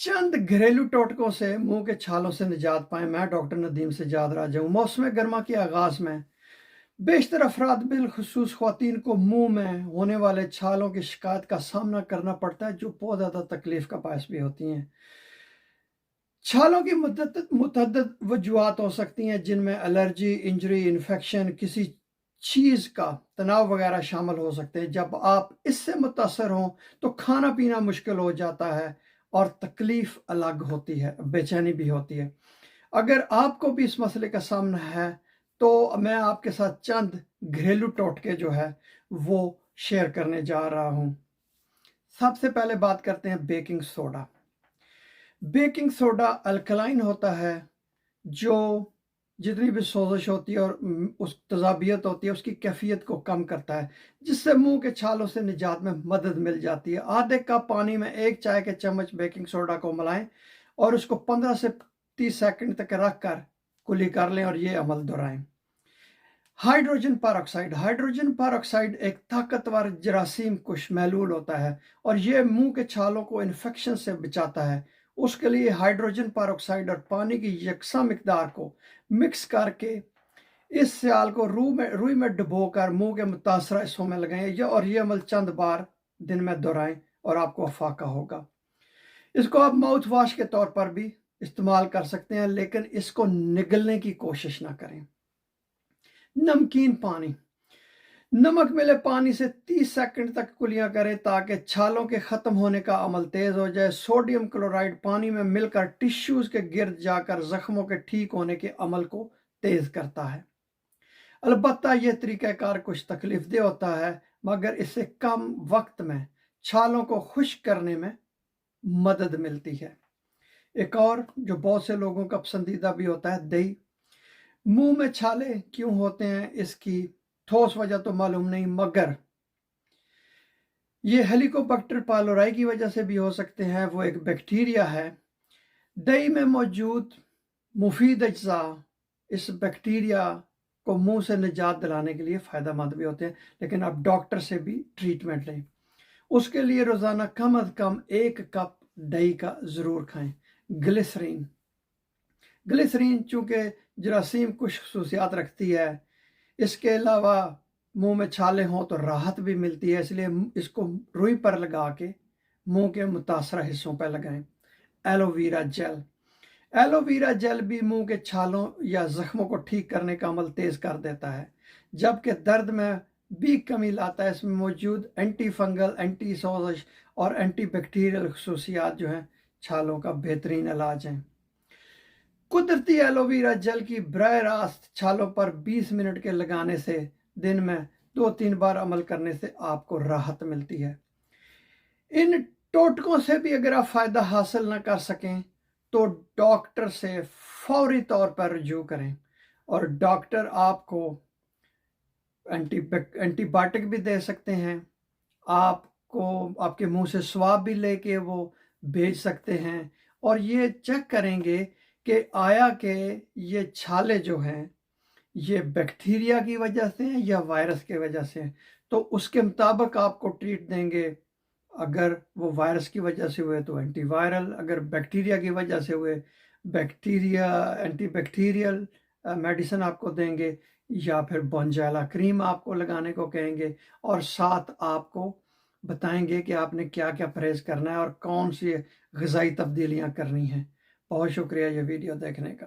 चंद घरेलू टोटकों से मुंह के छालों से निजात पाएं। मैं डॉक्टर नदीम सज्जाद राजा हूँ। मौसम गर्मा के आगाज में बेशतर अफराद बिलखुसूस ख्वातीन को मुंह में होने वाले छालों की शिकायत का सामना करना पड़ता है, जो बहुत ज़्यादा तकलीफ का बायस भी होती हैं। छालों की मुतअद्दिद वजूहात हो सकती हैं, जिनमें एलर्जी, इंजरी, इन्फेक्शन, किसी चीज़ का तनाव वगैरह शामिल हो सकते हैं। जब आप इससे मुतासर हों तो खाना पीना मुश्किल हो जाता है और तकलीफ अलग होती है, बेचैनी भी होती है। अगर आपको भी इस मसले का सामना है तो मैं आपके साथ चंद घरेलू टोटके जो है वो शेयर करने जा रहा हूँ। सबसे पहले बात करते हैं baking soda. Baking soda alkaline होता है, जो जितनी भी सोजिश होती है और उस तजाबियत होती है उसकी कैफियत को कम करता है, जिससे मुंह के छालों से निजात में मदद मिल जाती है। आधे कप पानी में 1 चाय के चम्मच बेकिंग सोडा को मिलाएं और उसको 15 से 30 सेकंड तक रख कर कुली कर लें और ये अमल दोहराएं। हाइड्रोजन परऑक्साइड एक ताकतवर जरासीम कुश महलूल होता है और ये मुंह के छालों को इन्फेक्शन से बचाता है। उसके लिए हाइड्रोजन परऑक्साइड और पानी की यकसा मिकदार को मिक्स करके इस सियाल को रुई में डुबोकर मुंह के मुतासरा हिस्सों में लगाएं और ये अमल चंद बार दिन में दोहराएं और आपको अफाका होगा। इसको आप माउथ वॉश के तौर पर भी इस्तेमाल कर सकते हैं, लेकिन इसको निगलने की कोशिश ना करें। नमकीन पानी, नमक मिले पानी से 30 सेकंड तक कुलियां करें ताकि छालों के खत्म होने का अमल तेज हो जाए। सोडियम क्लोराइड पानी में मिलकर टिश्यूज के गिर्द जाकर जख्मों के ठीक होने के अमल को तेज करता है। अलबत्ता यह तरीकाकार कुछ तकलीफदेह होता है, मगर इससे कम वक्त में छालों को खुश्क करने में मदद मिलती है। एक और जो बहुत से लोगों का पसंदीदा भी होता है, दही। मुंह में छाले क्यों होते हैं, इसकी ठोस वजह तो मालूम नहीं, मगर ये हेलिकोबैक्टर पाइलोराई की वजह से भी हो सकते हैं। वो एक बैक्टीरिया है। दही में मौजूद मुफीद अज्जा इस बैक्टीरिया को मुंह से निजात दिलाने के लिए फ़ायदेमंद भी होते हैं, लेकिन आप डॉक्टर से भी ट्रीटमेंट लें। उसके लिए रोज़ाना कम अज़ कम 1 कप दही का ज़रूर खाएं। ग्लिसरीन, चूँकि जरासीम कुछ खसूसियात रखती है, इसके अलावा मुंह में छाले हों तो राहत भी मिलती है, इसलिए इसको रुई पर लगा के मुंह के मुतासरा हिस्सों पर लगाएं। एलोवेरा जेल भी मुंह के छालों या जख्मों को ठीक करने का अमल तेज कर देता है, जबकि दर्द में भी कमी लाता है। इसमें मौजूद एंटी फंगल, एंटी सोजिश और एंटी बैक्टीरियल खसूसियात जो हैं छालों का बेहतरीन इलाज हैं। कुदरती एलोवेरा जेल की बराह रास्त छालों पर 20 मिनट के लगाने से दिन में 2-3 बार अमल करने से आपको राहत मिलती है। इन टोटकों से भी अगर आप फायदा हासिल ना कर सकें तो डॉक्टर से फौरी तौर पर रुजू करें और डॉक्टर आपको एंटीबायोटिक भी दे सकते हैं। आपको आपके मुंह से स्वाब भी लेके वो भेज सकते हैं और ये चेक करेंगे कि आया कि ये छाले जो हैं ये बैक्टीरिया की वजह से हैं या वायरस की वजह से हैं, तो उसके मुताबिक आपको ट्रीट देंगे। अगर वो वायरस की वजह से हुए तो एंटीवायरल, अगर बैक्टीरिया की वजह से हुए एंटीबैक्टीरियल मेडिसिन आपको देंगे, या फिर बोंजाला क्रीम आपको लगाने को कहेंगे और साथ आपको बताएंगे कि आपने क्या क्या परहेज़ करना है और कौन सी ग़िज़ाई तब्दीलियाँ करनी हैं। बहुत शुक्रिया ये वीडियो देखने का।